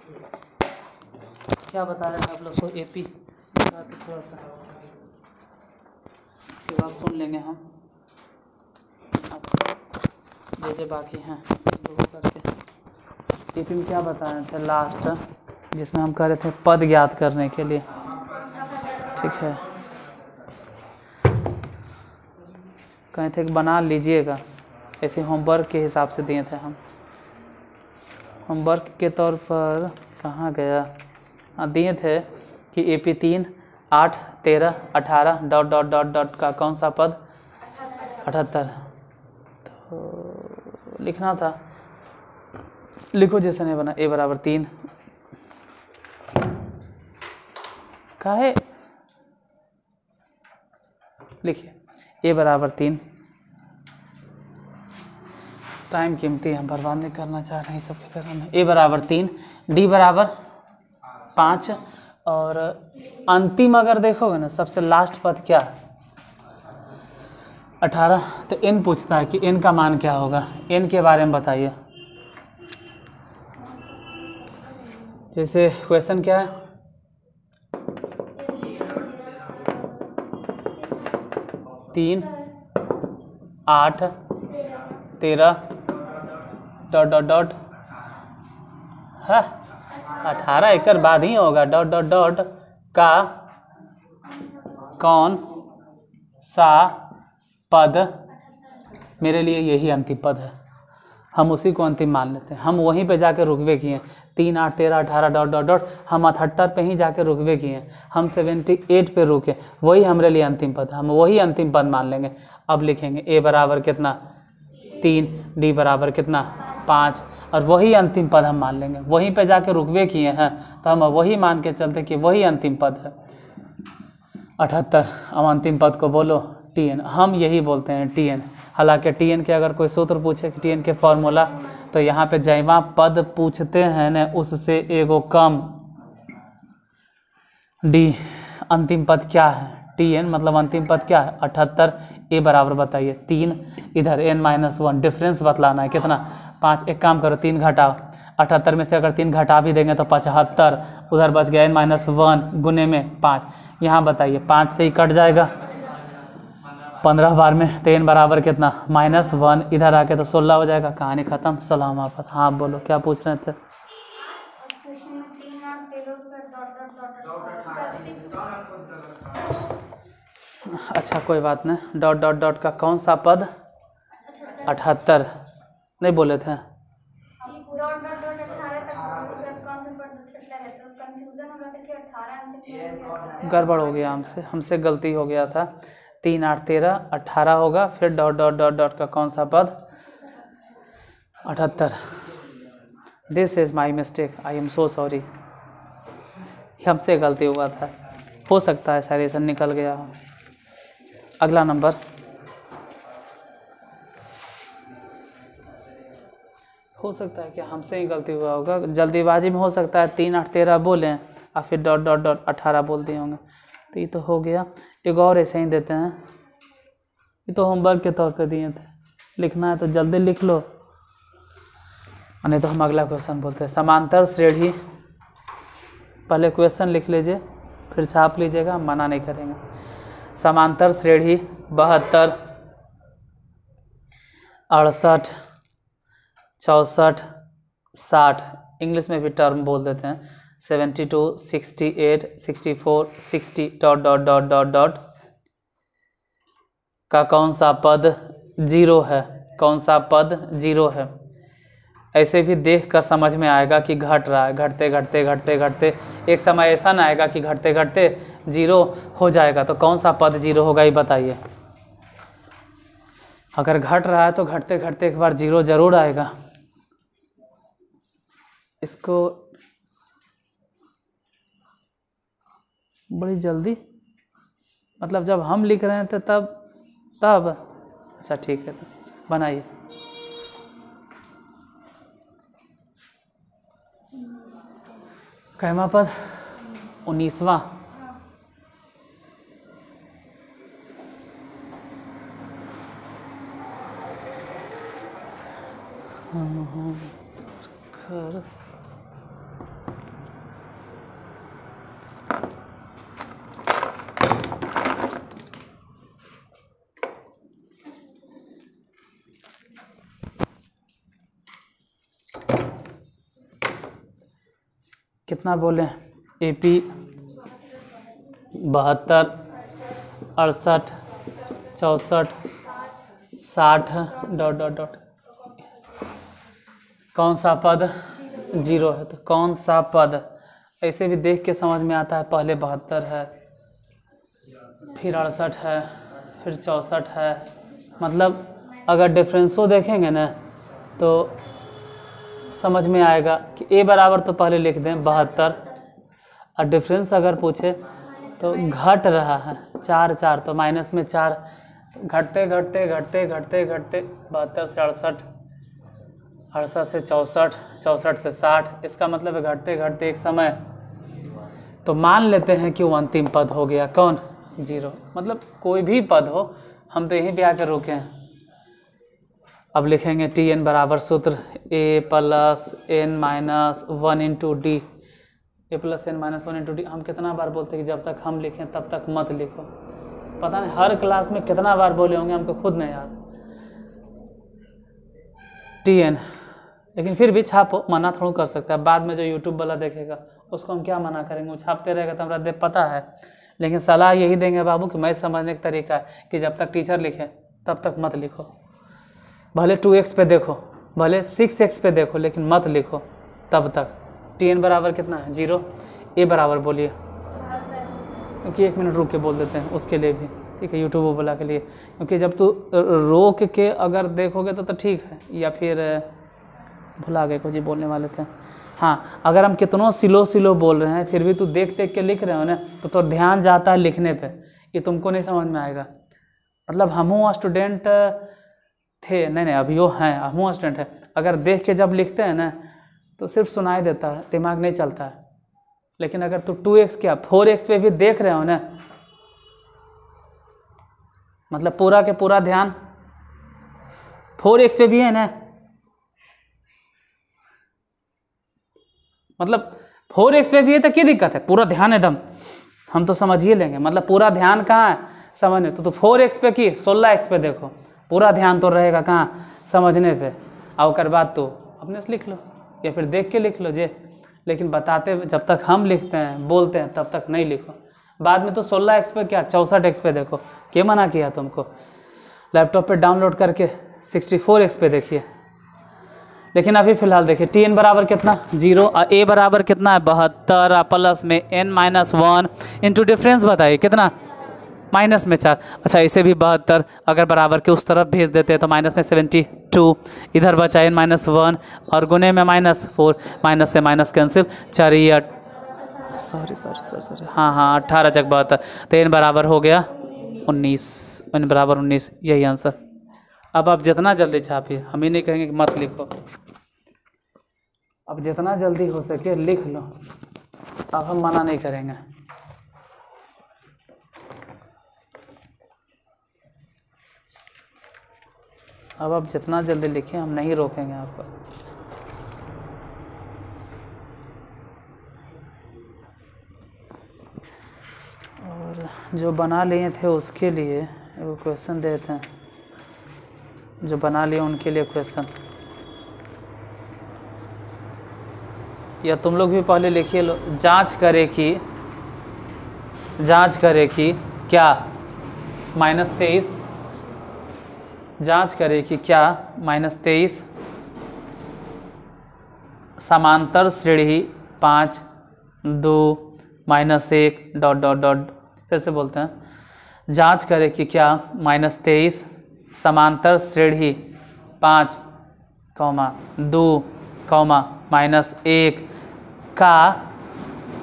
क्या बता रहे थे आप लोग को एपी थोड़ा सा, इसके बाद सुन लेंगे हम जे बाकी हैं करके। एपी में क्या बता रहे थे लास्ट, जिसमें हम कह रहे थे पद ज्ञात करने के लिए, ठीक है, कहे थे कि बना लीजिएगा, ऐसे होमवर्क के हिसाब से दिए थे हम। होमवर्क के तौर पर कहाँ गया, हाँ दिए थे कि AP 3 8 13 18 dot dot dot dot का कौन सा पद 78, तो लिखना था, लिखो जैसे नहीं बना। ए बराबर 3 काहे लिखिए, ए बराबर 3, टाइम कीमती हम बर्बाद नहीं करना चाह रहे हैं सबके पैरों में। ए बराबर 3, डी बराबर 5, और अंतिम अगर देखोगे ना सबसे लास्ट पद क्या 18, तो n पूछता है कि n का मान क्या होगा, n के बारे में बताइए। जैसे क्वेश्चन क्या है, तीन 8 13 डॉट डॉट डॉट है 18 एकड़ बाद ही होगा, डॉट डॉट डॉट का कौन सा पद, मेरे लिए यही अंतिम पद है, हम उसी को अंतिम मान लेते हैं। हम वहीं पे जाके रुकवे किए 3 8 13 18 डॉट डॉट डॉट, हम 78 पे ही जाके रुकवे किए, हम 78 पे रुके, वही हमारे लिए अंतिम पद है, हम वही अंतिम पद मान लेंगे। अब लिखेंगे ए बराबर कितना 3, डी बराबर कितना 5, और वही अंतिम पद हम मान लेंगे, वहीं पे जाके रुकवे किए हैं तो हम वही मान के चलते कि वही अंतिम पद है 78। अब अंतिम पद को बोलो टीएन, हम यही बोलते हैं टीएन। हालांकि टीएन के अगर कोई सूत्र पूछे कि टीएन के फॉर्मूला, तो यहाँ पे जैवा पद पूछते हैं न उससे एगो कम डी, अंतिम पद क्या है टीएन, मतलब अंतिम पद क्या है 78। ए बराबर बताइए 3, इधर n-1 डिफरेंस बतलाना है कितना 5। एक काम करो 3 घटाओ, 78 में से अगर 3 घटा भी देंगे तो 75, उधर बच गया n-1 गुने में 5, यहाँ बताइए 5 से ही कट जाएगा 15 बार में, तो n बराबर कितना -1, इधर आके तो 16 हो जाएगा, कहानी ख़त्म, सलाम आफत। हाँ बोलो क्या पूछ रहे थे। अच्छा कोई बात नहीं, डॉट डॉट डॉट का कौन सा पद 78 नहीं बोले थे, गड़बड़ हो गया हमसे गलती हो गया था। 3 8 13 18 होगा, फिर डॉट डॉट डॉट डॉट का कौन सा पद 78। This is my mistake, I am so sorry, हमसे गलती हुआ था, हो सकता है साइरेशन निकल गया हो। अगला नंबर, हो सकता है कि हमसे ही गलती हुआ होगा, जल्दीबाजी में हो सकता है 3 8 13 बोलें और फिर डॉट डॉट डॉट 18 बोल दिए होंगे, तो ये तो हो गया। एक और ऐसे ही देते हैं, ये तो होमवर्क के तौर पे दिए थे, लिखना है तो जल्दी लिख लो, नहीं तो हम अगला क्वेश्चन बोलते हैं। समांतर श्रेणी, पहले क्वेश्चन लिख लीजिए फिर छाप लीजिएगा, मना नहीं करेंगे। समांतर श्रेणी 72 68 64 60, इंग्लिश में भी टर्म बोल देते हैं, 72 68 64 60 dot dot dot dot dot का कौन सा पद 0 है, कौन सा पद 0 है। ऐसे भी देख कर समझ में आएगा कि घट रहा है, घटते घटते घटते घटते एक समय ऐसा ना आएगा कि घटते घटते 0 हो जाएगा, तो कौन सा पद 0 होगा ये बताइए। अगर घट रहा है तो घटते घटते एक बार 0 जरूर आएगा। इसको बड़ी जल्दी, मतलब जब हम लिख रहे थे तब अच्छा ठीक है, तो बनाइए। कहमा पद 19वां, कितना बोले, AP 72, 68, 64, 60 डॉट डॉट डॉट। कौन सा पद 0 है? तो कौन सा पद, ऐसे भी देख के समझ में आता है, पहले 72 है, फिर 68 है, फिर 64 है। मतलब अगर डिफरेंसो देखेंगे ना तो समझ में आएगा कि A बराबर तो पहले लिख दें 72, और डिफरेंस अगर पूछे तो घट रहा है 4 4, तो माइनस में 4, घटते घटते घटते घटते घटते 72 से 68, 68 से 64, 64 से 60, इसका मतलब है घटते घटते एक समय तो मान लेते हैं कि वो अंतिम पद हो गया कौन, 0। मतलब कोई भी पद हो, हम तो यहीं पे आकर रुके हैं। अब लिखेंगे Tn बराबर सूत्र A plus n minus 1 into D, A plus n minus 1 into D. हम कितना बार बोलते हैं कि जब तक हम लिखें तब तक मत लिखो, पता नहीं हर क्लास में कितना बार बोले होंगे, हमको खुद नहीं याद। Tn, लेकिन फिर भी छापो, मना थोड़ा कर सकते हैं। बाद में जो यूट्यूब वाला देखेगा उसको हम क्या मना करेंगे, वो छापते रहेगा तो हमारा देख पता है। लेकिन सलाह यही देंगे बाबू कि मैं समझने का तरीका है कि जब तक टीचर लिखे तब तक मत लिखो, भले 2x पे देखो, भले 6x पे देखो, लेकिन मत लिखो तब तक। Tn बराबर कितना है 0, A बराबर बोलिए, क्योंकि 1 मिनट रुक के बोल देते हैं उसके लिए भी, ठीक है, यूट्यूब वाला के लिए। क्योंकि जब तू रोक के अगर देखोगे तो ठीक है, या फिर भुला गए को जी बोलने वाले थे। हाँ, अगर हम कितनों स्लो बोल रहे हैं फिर भी तू देख देख के लिख रहे हो ना, तो ध्यान जाता है लिखने पे, ये तुमको नहीं समझ में आएगा। मतलब हमहूँ स्टूडेंट थे, नहीं अभी वो हैं, हमहूँ स्टूडेंट है, अगर देख के जब लिखते हैं ना तो सिर्फ सुनाई देता है, दिमाग नहीं चलता है। लेकिन अगर तू 2x क्या 4x पे भी देख रहे हो ना, मतलब पूरा के पूरा ध्यान 4x पे भी है ना, मतलब 4x पे भी है तो क्या दिक्कत है, पूरा ध्यान एकदम हम तो समझ ही लेंगे। मतलब पूरा ध्यान कहाँ है समझने, तो 4x पे की 16x पे देखो, पूरा ध्यान तो रहेगा कहाँ समझने पे, और कर बाद तो अपने से लिख लो या फिर देख के लिख लो जे। लेकिन बताते जब तक हम लिखते हैं बोलते हैं तब तक नहीं लिखो। बाद में तो 16x पे क्या 64x पे देखो, क्या मना किया तुमको। लैपटॉप पे डाउनलोड करके 64x पे देखिए। लेकिन अभी फिलहाल देखिए Tn बराबर कितना 0 और A बराबर कितना है 72, प्लस में n माइनस 1 इंटू डिफरेंस बताइए कितना माइनस में 4। अच्छा इसे भी 72 अगर बराबर के उस तरफ भेज देते हैं तो माइनस में 72, इधर बचा n माइनस 1 और गुने में माइनस 4, माइनस से माइनस कैंसिल, 4 सॉरी हाँ 18 जग 72, तो n बराबर हो गया 19, n बराबर 19, यही आंसर। अब आप जितना जल्दी छापिए, हम ही नहीं कहेंगे कि मत लिखो, अब जितना जल्दी हो सके लिख लो, अब हम मना नहीं करेंगे। अब आप जितना जल्दी लिखें हम नहीं रोकेंगे आपको। और जो बना लिए थे उसके लिए वो क्वेश्चन देते हैं, जो बना लिए उनके लिए क्वेश्चन, या तुम लोग भी पहले लिखिए लो। जांच करे कि क्या -23, जांच करे कि क्या -23 समांतर श्रेणी 5 2 -1 डॉट डॉट डॉट, फिर से बोलते हैं, जांच करे कि क्या -23 समांतर श्रेणी 5 2 -1 का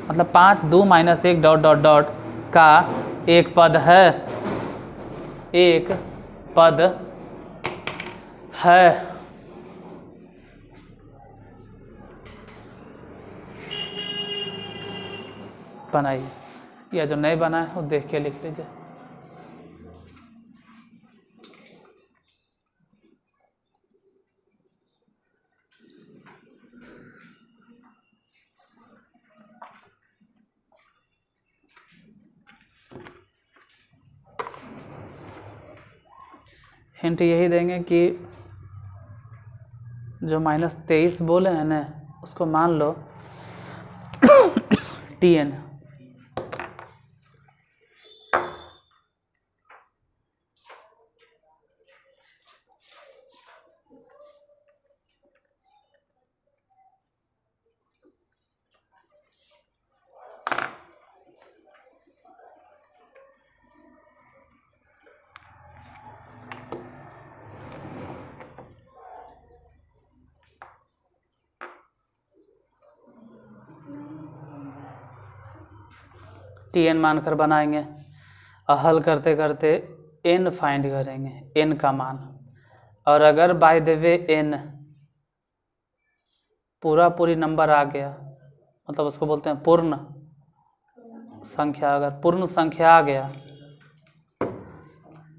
मतलब 5 2 -1 डॉट डॉट डॉट का एक पद है, एक पद है। बनाइए, या जो नहीं बना है वो देख के लिख लीजिए। हिंट यही देंगे कि जो -23 बोले हैं ना उसको मान लो Tn। Tn मानकर बनाएंगे और हल करते करते n फाइंड करेंगे, n का मान। और अगर बाय द वे n पूरी नंबर आ गया, मतलब उसको बोलते हैं पूर्ण संख्या, अगर पूर्ण संख्या आ गया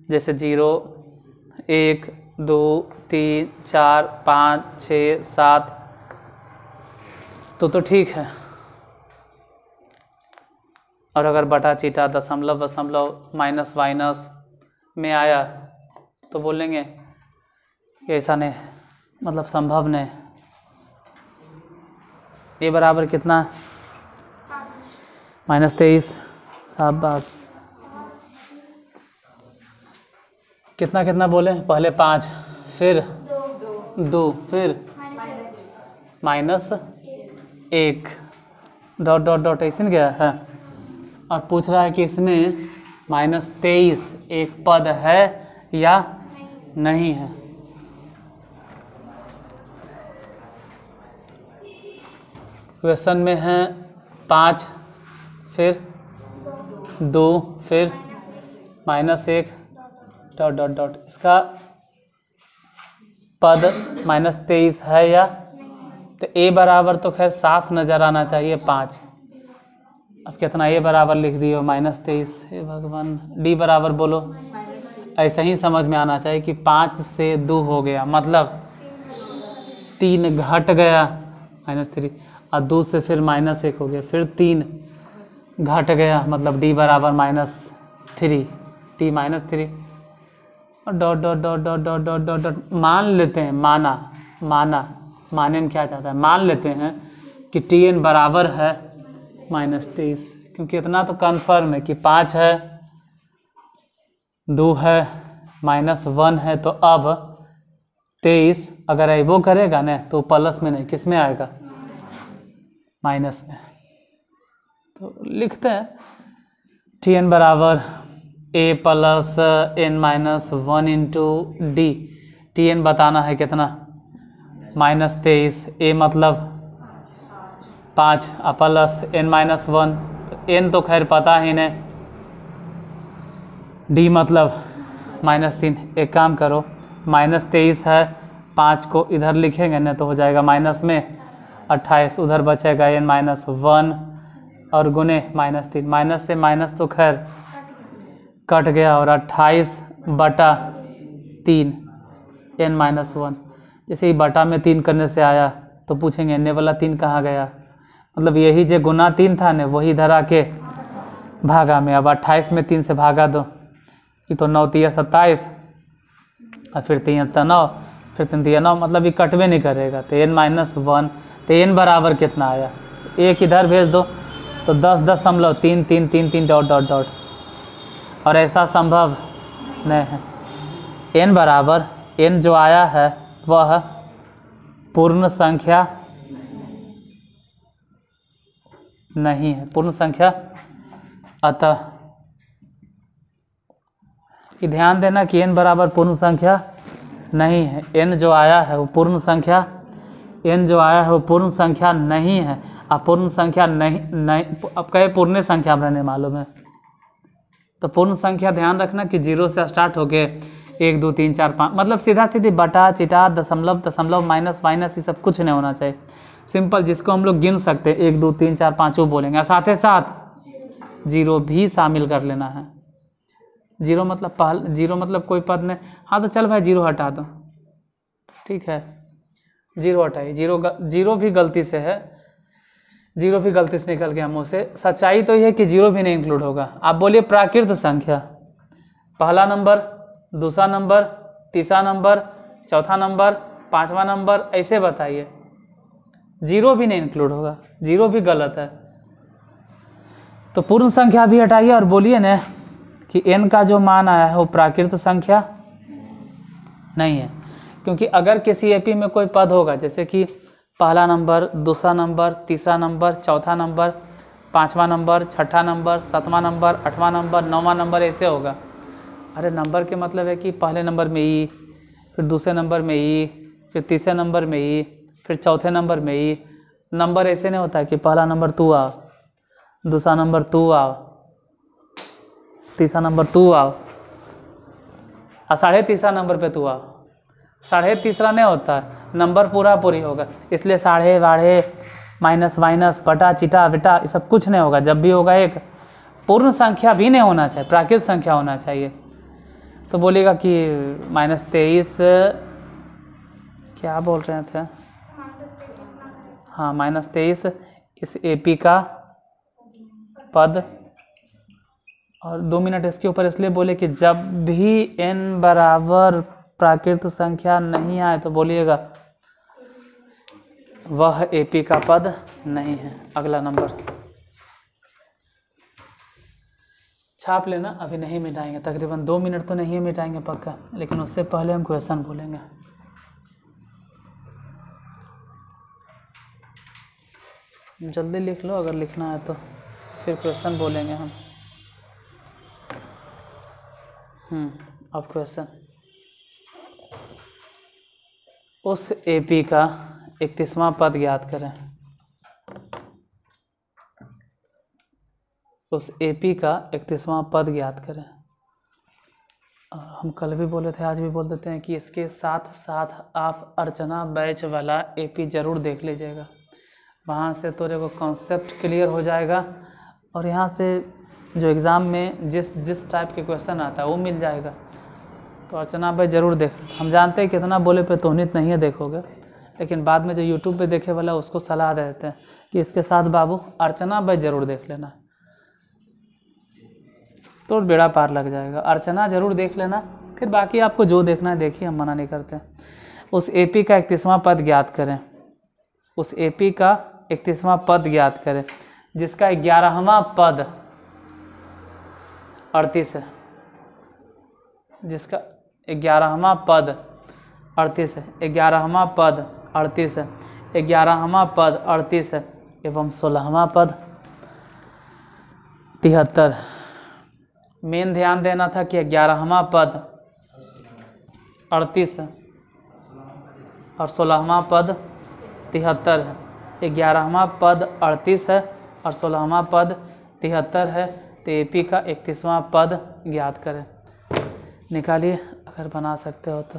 जैसे 0 1 2 3 4 5 6 7 तो ठीक है। और अगर बटा चीटा दशमलव वशमलव माइनस वाइनस में आया तो बोलेंगे कि ऐसा नहीं, मतलब संभव नहीं। ये बराबर कितना? -23। शाबाश। कितना बोले? पहले 5, फिर 2, फिर -1 डॉट ऐसे गया है। और पूछ रहा है कि इसमें -23 एक पद है या नहीं है। क्वेश्चन में है 5, फिर 2, फिर -1 डॉट इसका पद -23 है या? तो a बराबर तो खैर साफ नज़र आना चाहिए 5। अब कितना a बराबर लिख दिए -23। हे भगवान। d बराबर बोलो। ऐसा ही समझ में आना चाहिए कि 5 से 2 हो गया, मतलब 3 घट गया -3, और 2 से फिर -1 हो गया, फिर 3 घट गया, मतलब d बराबर -3, t -3। और डॉट मान लेते हैं, माने में क्या चाहता है, मान लेते हैं कि Tn बराबर है -23, क्योंकि इतना तो कन्फर्म है कि 5 है, 2 है, -1 है। तो अब 23 अगर एबो करेगा ना तो प्लस में नहीं, किस में आएगा? माइनस में। तो लिखते हैं Tn बराबर a plus n-1 into D. Tn बताना है कितना? -23, a मतलब 5 प्लस n-1, तो n तो खैर पता ही नहीं, d मतलब -3। एक काम करो, -23 है, 5 को इधर लिखेंगे ना तो हो जाएगा माइनस में 28, उधर बचेगा n-1 और गुने -3। माइनस से माइनस तो खैर कट गया, और 28/3 n-1। जैसे ही बटा में 3 करने से आया तो पूछेंगे n वाला 3 कहाँ गया, मतलब यही जो गुना 3 था ना वही इधर आके भागा में। अब 28 में 3 से भागा दो, ये तो 9 3 27, और फिर 3 9, फिर 3 3 9, मतलब ये कटवे नहीं करेगा। तो n-1, तो n बराबर कितना आया? एक इधर भेज दो तो 10.3333 डॉट। और ऐसा संभव नहीं है। n बराबर, n जो आया है वह पूर्ण संख्या नहीं है, पूर्ण संख्या। अतः ध्यान देना कि n बराबर पूर्ण संख्या नहीं है। n जो आया है वो पूर्ण संख्या, n जो आया है वो पूर्ण संख्या नहीं है। अपूर्ण संख्या नहीं अब कहे पूर्ण संख्या रहने मालूम है, तो पूर्ण संख्या ध्यान रखना कि 0 से स्टार्ट होके 1 2 3 4 5, मतलब सीधा सीधी बटा चिटा दशमलव माइनस ये सब कुछ नहीं होना चाहिए। सिंपल जिसको हम लोग गिन सकते हैं 1 2 3 4 5 वो बोलेंगे, और साथ ही साथ 0 भी शामिल कर लेना है। 0 मतलब कोई पद नहीं। हाँ तो चल भाई 0 हटा दो, ठीक है 0 हटाइए। 0 भी गलती से है, 0 भी गलती से निकल गया मुँह से। सच्चाई तो ये है कि 0 भी नहीं इंक्लूड होगा। आप बोलिए प्राकृत संख्या, पहला नंबर, दूसरा नंबर, तीसरा नंबर, चौथा नंबर, पांचवा नंबर, ऐसे बताइए। 0 भी नहीं इंक्लूड होगा, 0 भी गलत है। तो पूर्ण संख्या भी हटाइए और बोलिए ना कि n का जो मान आया है वो प्राकृत संख्या नहीं है। क्योंकि अगर किसी एपी में कोई पद होगा, जैसे कि पहला नंबर, दूसरा नंबर, तीसरा नंबर, चौथा नंबर, पाँचवा नंबर, छठा नंबर, सातवां नंबर, आठवां नंबर, नौवां नंबर, ऐसे होगा। अरे नंबर के मतलब है कि पहले नंबर में ई, फिर दूसरे नंबर में ई, फिर तीसरे नंबर में ई, फिर चौथे नंबर में ई। नंबर ऐसे नहीं होता है कि पहला नंबर तू आ, दूसरा नंबर तू आ, तीसरा नंबर तू आ, और साढ़े तीसरा नंबर पे तू आ। साढ़े तीसरा नहीं होता है, नंबर पूरा पूरी होगा। इसलिए साढ़े बाढ़े माइनस माइनस बटा चिटा बेटा ये सब कुछ नहीं होगा। जब भी होगा एक पूर्ण संख्या भी नहीं होना चाहिए, प्राकृत संख्या होना चाहिए। तो बोलेगा कि -23 क्या बोल रहे थे, हाँ -23 इस एपी का पद। और 2 मिनट इसके ऊपर इसलिए बोले कि जब भी n बराबर प्राकृत संख्या नहीं आए तो बोलिएगा वह एपी का पद नहीं है। अगला नंबर छाप लेना, अभी नहीं मिटाएंगे, तकरीबन 2 मिनट तो नहीं मिटाएंगे पक्का, लेकिन उससे पहले हम क्वेश्चन बोलेंगे। जल्दी लिख लो अगर लिखना है तो, फिर क्वेश्चन बोलेंगे हम। अब क्वेश्चन, उस एपी का 31वां पद ज्ञात करें। उस एपी का 31वां पद ज्ञात करें। और हम कल भी बोले थे, आज भी बोल देते हैं कि इसके साथ साथ आप अर्चना बैच वाला एपी ज़रूर देख लीजिएगा। वहाँ से थोड़े को कॉन्सेप्ट क्लियर हो जाएगा, और यहाँ से जो एग्ज़ाम में जिस टाइप के क्वेश्चन आता है वो मिल जाएगा। तो अर्चना बैच ज़रूर देख। हम जानते हैं कितना बोले पे तोहनीत नहीं है देखोगे, लेकिन बाद में जो यूट्यूब पे देखे वाला उसको सलाह देते हैं कि इसके साथ बाबू अर्चना बैच ज़रूर देख लेना, तो बेड़ा पार लग जाएगा। अर्चना ज़रूर देख लेना, फिर बाकी आपको जो देखना है देखिए, हम मना नहीं करते। उस एपी का 31वां पद ज्ञात करें। उस एपी का 31वां पद ज्ञात करें जिसका 11वां पद 38 है। जिसका 11वां पद 38 है, 11वां पद 38 है, 11वां पद 38 है एवं 16वां पद 73। मेन ध्यान देना था कि 11वां पद 38 है और 16वां पद 73 है। 11वां पद 38 है और 16वां पद 73 है। तो एपी का 31वां पद ज्ञात करें। निकालिए अगर बना सकते हो तो।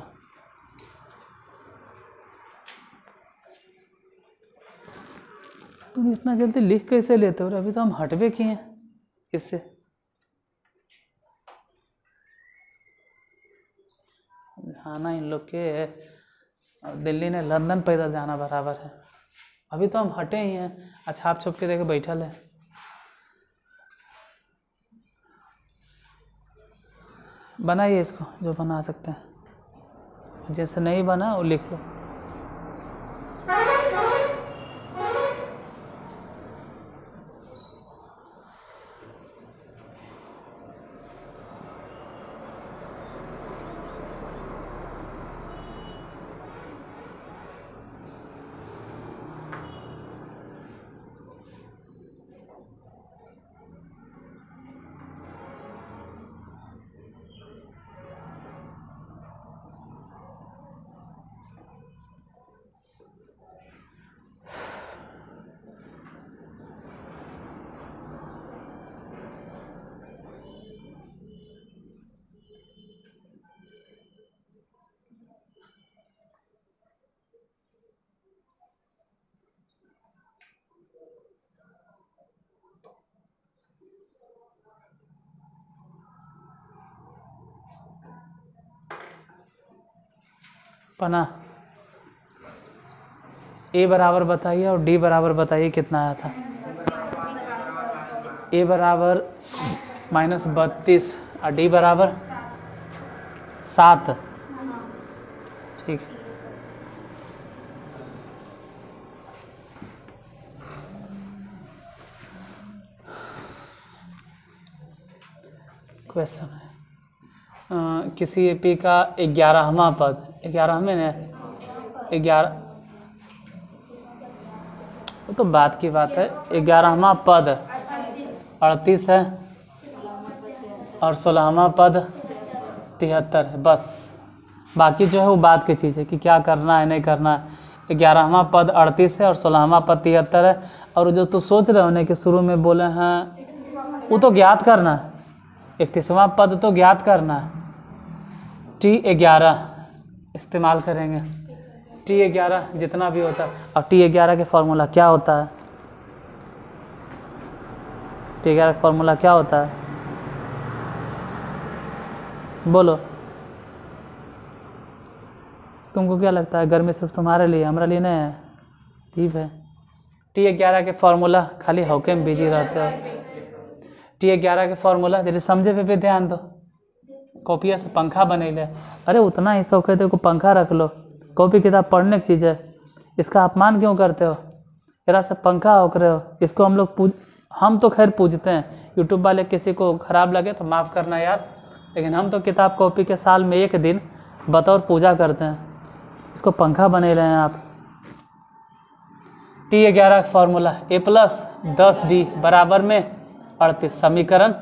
तुम इतना जल्दी लिख कैसे लेते हो? अभी तो हम हटवे किए हैं इससे। समझाना इन लोग के, दिल्ली ने लंदन पैदल जाना बराबर है। अभी तो हम हटे ही हैं, छाप छुप के देखे बैठल है। बनाइए इसको जो बना सकते हैं, जैसे नहीं बना वो लिख लो। पना ए बराबर बताइए और डी बराबर बताइए कितना आया था। ए बराबर -32 और डी बराबर 7। ठीक है, क्वेश्चन है किसी एपी का 11वां पद, 11वें ने 11, वो तो बात की बात है। 11वां पद 38 है और 16वां पद 73 है, बस। बाकी जो है वो बात की चीज़ है कि क्या करना है नहीं करना है। 11वां पद 38 है और 16वां पद 73 है। और जो तू सोच रहे हो ना कि शुरू में बोले हैं वो तो ज्ञात करना है, 31वां पद तो ज्ञात करना है। T11 इस्तेमाल करेंगे, T11 जितना भी होता है। और T11 के फॉर्मूला क्या होता है? T11 का फॉर्मूला क्या होता है? बोलो, तुमको क्या लगता है? गर्मी सिर्फ तुम्हारे लिए, हमारे लिए नहीं है। ठीक है, T11 के फॉर्मूला खाली हौके में बिजी रहते हो। T11 के फॉर्मूला जैसे समझे पे भी ध्यान दो। कॉपिया से पंखा बने ले, अरे उतना ही शौक है को पंखा रख लो, कॉपी किताब पढ़ने की चीज़ है, इसका अपमान क्यों करते हो? जरा सा पंखा होक रहे हो, इसको हम लोग हम तो खैर पूजते हैं। यूट्यूब वाले किसी को ख़राब लगे तो माफ़ करना यार, लेकिन हम तो किताब कॉपी के साल में एक दिन बतौर पूजा करते हैं। इसको पंखा बने रहे हैं आप। T11 का फॉर्मूला A+10D बराबर में 38, समीकरण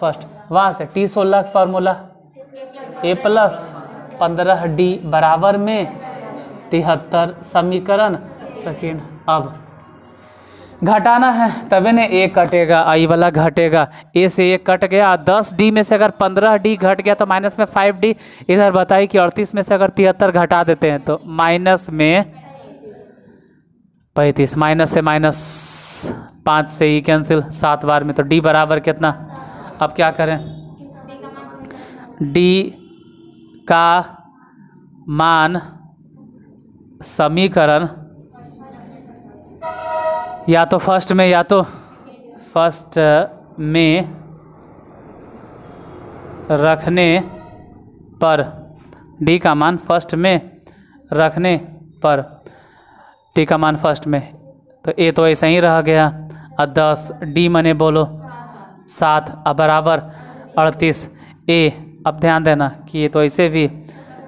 फर्स्ट। वहाँ से T16 का फॉर्मूला A+15D बराबर में 73, समीकरण सेकेंड। अब घटाना है तभी ने ए कटेगा, आई वाला घटेगा, ए से ए कट गया। 10D में से अगर 15D घट गया तो माइनस में 5D। इधर बताइए कि 38 में से अगर 73 घटा देते हैं तो माइनस में 35, माइनस से माइनस 5 से ही कैंसिल 7 बार में, तो D बराबर कितना? अब क्या करें? D का मान समीकरण या तो फर्स्ट में रखने पर, D का मान फर्स्ट में रखने पर, D का मान फर्स्ट में, तो A तो ऐसा ही रह गया। और 10D मने बोलो 7 अब बराबर 38 A। अब ध्यान देना कि ये तो ऐसे भी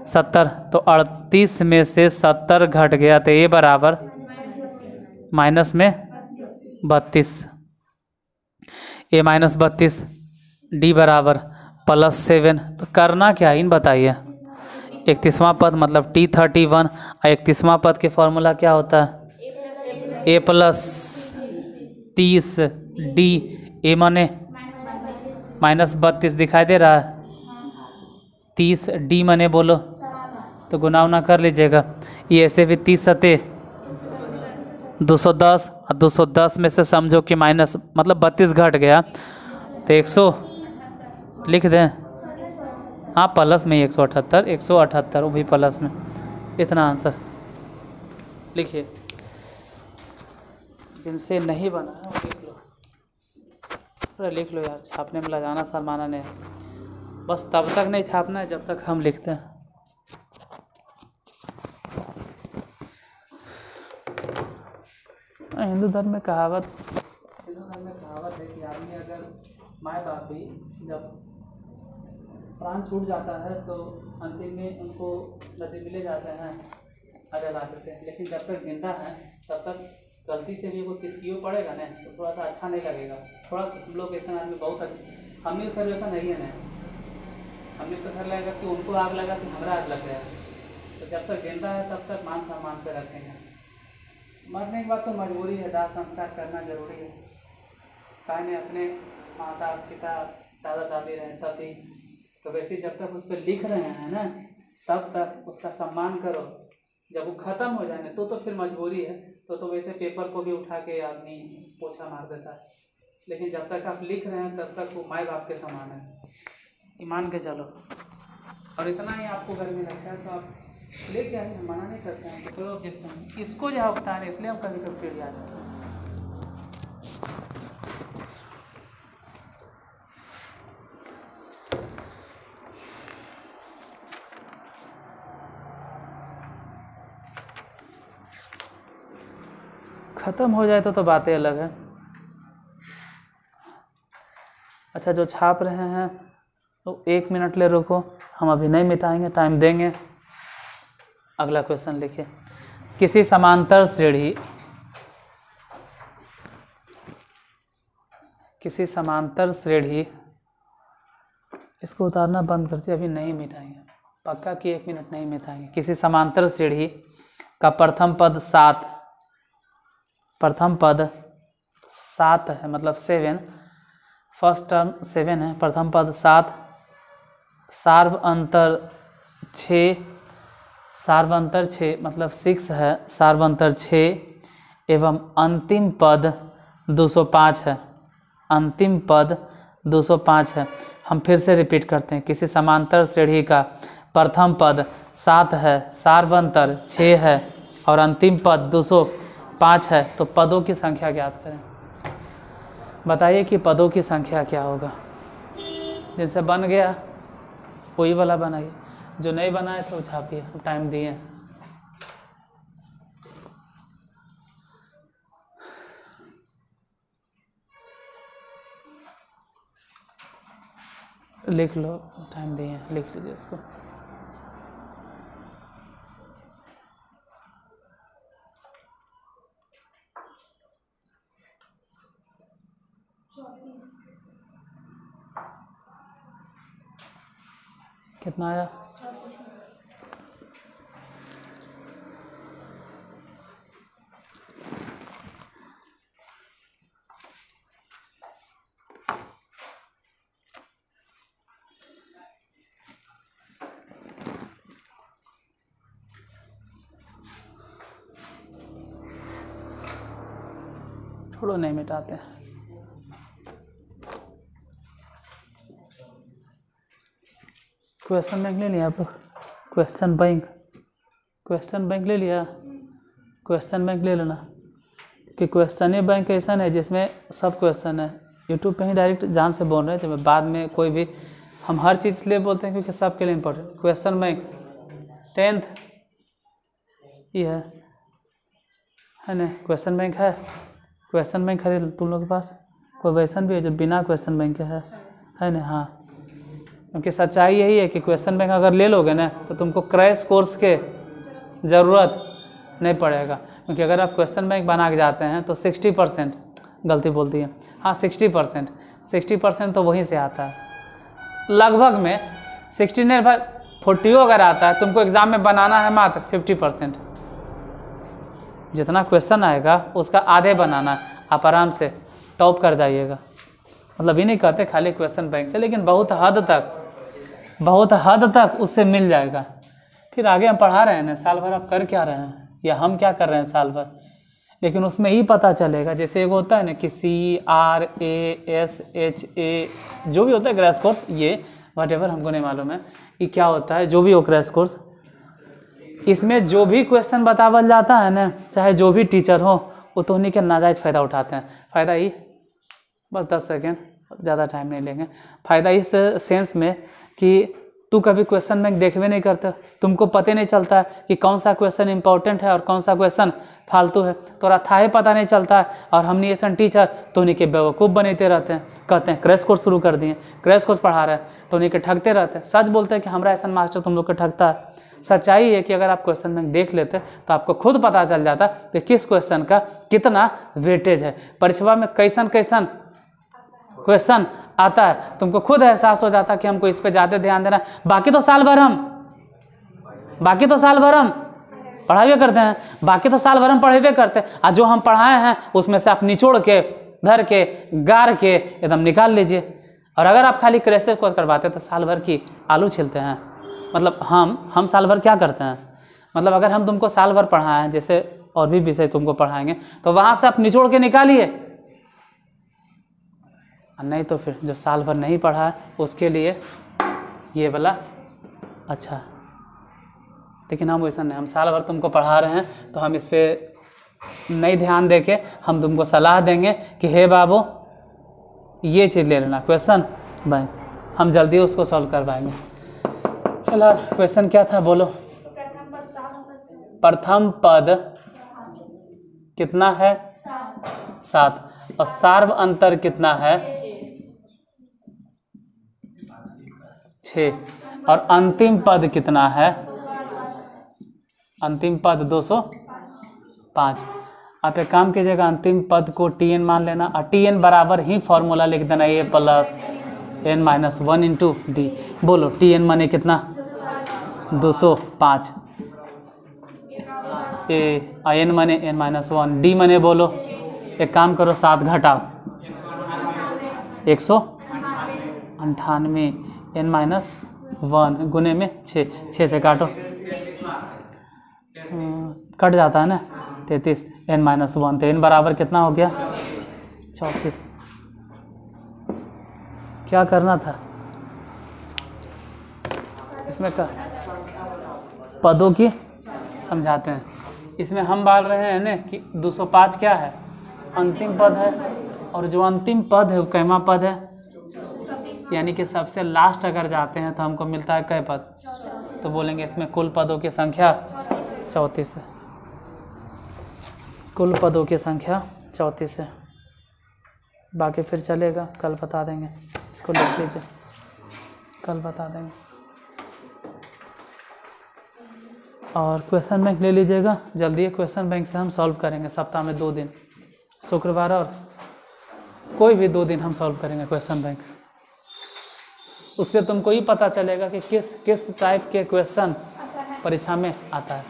70, तो 38 में से 70 घट गया तो A बराबर माइनस में 32, A माइनस 32, D बराबर +7। तो करना क्या इन बताइए? 31वां पद मतलब T31 और 31वां पद के फॉर्मूला क्या होता है? A+30D, A माने -32 दिखाई दे रहा है, 30D माने बोलो तो गुना उना कर लीजिएगा। ये ऐसे भी 30 सते 210 और 210 में से समझो कि माइनस मतलब 32 घट गया तो 100 लिख दें। हाँ प्लस में 178, 178 वो भी प्लस में। इतना आंसर लिखिए। जिनसे नहीं बना है वो लिख लो, अरे लिख लो यार, छापने में लगाना शर्माना नहीं, बस तब तक नहीं छापना है जब तक हम लिखते हैं। हिंदू धर्म में कहावत है कि आदमी अगर माँ बाप भी जब प्राण छूट जाता है तो अंतिम में उनको नदी मिले जाते हैं, आगे ला देते हैं, लेकिन जब तक जिंदा है तब तक गलती से भी वो तितलियों पड़ेगा ना तो थोड़ा सा अच्छा नहीं लगेगा। थोड़ा हम लोग इतना आदमी बहुत अच्छे, हमें खैर वैसा नहीं है ना, हमें तो खैर लगेगा कि उनको आग लगा कि हमारा आग लग गया। तो जब तक जिंदा है तब तक मान सम्मान से रखेंगे। मरने के बाद तो मजबूरी है, दाह संस्कार करना जरूरी है। काहे अपने माता पिता दादा दादी रहे तब भी, तो वैसे जब तक उस पर लिख रहे हैं ना तब तक उसका सम्मान करो। जब वो ख़त्म हो जाए तो फिर मजबूरी है, तो वैसे पेपर को भी उठा के आदमी पोछा मार देता है, लेकिन जब तक आप लिख रहे हैं तब तक वो माँ बाप के समान है, ईमान के चलो। और इतना ही आपको गर्मी लगता है तो आप लेके आइए, मना नहीं करते हैं, तो कोई ऑब्जेक्शन नहीं। इसको जो होता है इसलिए हम कभी कभी चिढ़ जाते हैं। ख़त्म हो जाए तो बातें अलग है। अच्छा जो छाप रहे हैं तो 1 मिनट ले रुको, हम अभी नहीं मिटाएंगे, टाइम देंगे। अगला क्वेश्चन लिखिए। किसी समांतर श्रेणी, किसी समांतर श्रेणी, इसको उतारना बंद करते, अभी नहीं मिटाएंगे, पक्का कि 1 मिनट नहीं मिटाएंगे। किसी समांतर श्रेणी का प्रथम पद 7, प्रथम पद 7 है, मतलब 7, फर्स्ट टर्म 7 है, प्रथम पद 7, सार्व अंतर 6, सार्व अंतर 6 मतलब 6 है, सार्व अंतर 6 एवं अंतिम पद 205 है, अंतिम पद 205 है। हम फिर से रिपीट करते हैं। किसी समांतर श्रेणी का प्रथम पद 7 है, सार्व अंतर 6 है और अंतिम पद 205 है। तो पदों की संख्या ज्ञात करें। बताइए कि पदों की संख्या क्या होगा। जिनसे बन गया वही वाला बनाइए, जो नहीं बनाए तो छापिए, हम टाइम दिए। लिख लो, टाइम दिए, लिख लीजिए इसको। कितना आया? 34 छोड़ो, नहीं मिटाते। क्वेश्चन बैंक ले लिया आप लोग? क्वेश्चन बैंक, क्वेश्चन बैंक ले लिया? क्वेश्चन बैंक ले लेना कि क्वेश्चन बैंक ऐसा है जिसमें सब क्वेश्चन है। यूट्यूब पे ही डायरेक्ट जान से बोल रहे हैं, जब बाद में कोई भी हम हर चीज़ इसलिए बोलते हैं क्योंकि सबके लिए इम्पोर्टेंट। क्वेश्चन बैंक 10th ये है ना? क्वेश्चन बैंक है, क्वेश्चन बैंक खरीद तुम लोग के पास? कोई वैसन भी है जो बिना क्वेश्चन बैंक के है ना? हाँ, क्योंकि सच्चाई यही है कि क्वेश्चन बैंक अगर ले लोगे ना तो तुमको क्रैश कोर्स के ज़रूरत नहीं पड़ेगा। क्योंकि अगर आप क्वेश्चन बैंक बना के जाते हैं तो 60%, गलती बोल दी है, हाँ 60% तो वहीं से आता है लगभग में। 60 नहीं भाई 40 अगर आता है, तुमको एग्ज़ाम में बनाना है मात्र 50%। जितना क्वेश्चन आएगा उसका आधे बनाना है, आप आराम से टॉप कर जाइएगा। मतलब ये नहीं कहते खाली क्वेश्चन बैंक से, लेकिन बहुत हद तक उससे मिल जाएगा। फिर आगे हम पढ़ा रहे हैं ना, साल भर आप कर क्या रहे हैं या हम क्या कर रहे हैं साल भर, लेकिन उसमें ही पता चलेगा। जैसे एक होता है ना कि CRASHA जो भी होता है क्रैश कोर्स, ये व्हाटएवर हमको नहीं मालूम है कि क्या होता है, जो भी हो क्रैश कोर्स, इसमें जो भी क्वेश्चन बतावल जाता है ना, चाहे जो भी टीचर हो, वो तो उन्हीं के नाजायज़ फ़ायदा उठाते हैं। फ़ायदा ही बस 10 सेकेंड, ज़्यादा टाइम नहीं लेंगे। फ़ायदा इस सेंस में कि तू कभी क्वेश्चन बैंक देखवे नहीं करता, तुमको पता नहीं चलता है कि कौन सा क्वेश्चन इंपॉर्टेंट है और कौन सा क्वेश्चन फालतू है, तो थाहे पता नहीं चलता है। और हमने ऐसा टीचर तो उन्हीं के बेवकूफ़ बनते रहते हैं, कहते हैं क्रैश कोर्स शुरू कर दिए, क्रैश कोर्स पढ़ा रहे हैं, तो उन्हीं के ठगते रहते हैं। सच बोलते हैं कि हमारा ऐसा मास्टर तुम लोग को ठगता है। सच्चाई है कि अगर आप क्वेश्चन बैंक देख लेते तो आपको खुद पता चल जाता कि किस क्वेश्चन का कितना वेटेज है, परीक्षा में कैसन क्वेश्चन आता है, तुमको खुद एहसास हो जाता कि हमको इस पे ज़्यादा ध्यान देना। बाकी तो साल भर हम पढ़ावे करते हैं, बाकी तो साल भर हम पढ़ेबे करते हैं, और जो हम पढ़ाए हैं उसमें से आप निचोड़ के, धर के, गार के एकदम निकाल लीजिए। और अगर आप खाली क्रैश कोर्स करवाते तो साल भर की आलू छिलते हैं। मतलब हम साल भर क्या करते हैं, मतलब अगर हम तुमको साल भर पढ़ाएं, जैसे और भी विषय तुमको पढ़ाएंगे, तो वहाँ से आप निचोड़ के निकालिए, नहीं तो फिर जो साल भर नहीं पढ़ा है उसके लिए ये वाला अच्छा। लेकिन हम वैसा नहीं, हम साल भर तुमको पढ़ा रहे हैं तो हम इस पर नहीं ध्यान देके हम तुमको सलाह देंगे कि हे बाबू ये चीज़ ले लेना क्वेश्चन बैंक, हम जल्दी उसको सॉल्व करवाएंगे। फिलहाल क्वेश्चन क्या था बोलो? प्रथम पद कितना है? 7 और सार्व अंतर कितना है? 6 और अंतिम पद कितना है? अंतिम पद 205। आप एक काम कीजिएगा, अंतिम पद को Tn मान लेना और Tn बराबर ही फॉर्मूला लिख देना a plus n minus 1 into D. बोलो Tn माने कितना? 205। n माने n माइनस 1, डी माने बोलो, एक काम करो 7 घटाओ 198, n माइनस 1 गुने में 6 से काटो, कट जाता है ना 33, n माइनस 1, तो n बराबर कितना हो गया? 34। क्या करना था इसमें? पदों की समझाते हैं। इसमें हम बोल रहे हैं ना कि 205 क्या है? अंतिम पद है, और जो अंतिम पद है वो कैमा पद है? यानी कि सबसे लास्ट अगर जाते हैं तो हमको मिलता है कै पद? तो बोलेंगे इसमें कुल पदों की संख्या 34 है। कुल पदों की संख्या 34 है। बाकी फिर चलेगा, कल बता देंगे। इसको लिख लीजिए, कल बता देंगे। और क्वेश्चन बैंक ले लीजिएगा जल्दी। क्वेश्चन बैंक से हम सॉल्व करेंगे सप्ताह में 2 दिन, शुक्रवार और कोई भी 2 दिन हम सॉल्व करेंगे क्वेश्चन बैंक। उससे तुमको ही पता चलेगा कि किस टाइप के क्वेश्चन परीक्षा में आता है।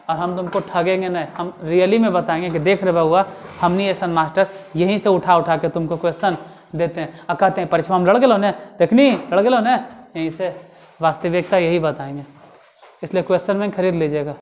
और हम तुमको ठगेंगे नहीं, हम रियली में बताएंगे कि देख रहे हुआ हमनी ऐसा मास्टर यहीं से उठा के तुमको क्वेश्चन देते हैं और कहते हैं परीक्षा में लड़ गए ना, देखनी लड़ गए ना, यहीं से वास्तविकता यही बताएंगे। इसलिए क्वेश्चन बैंक खरीद लीजिएगा।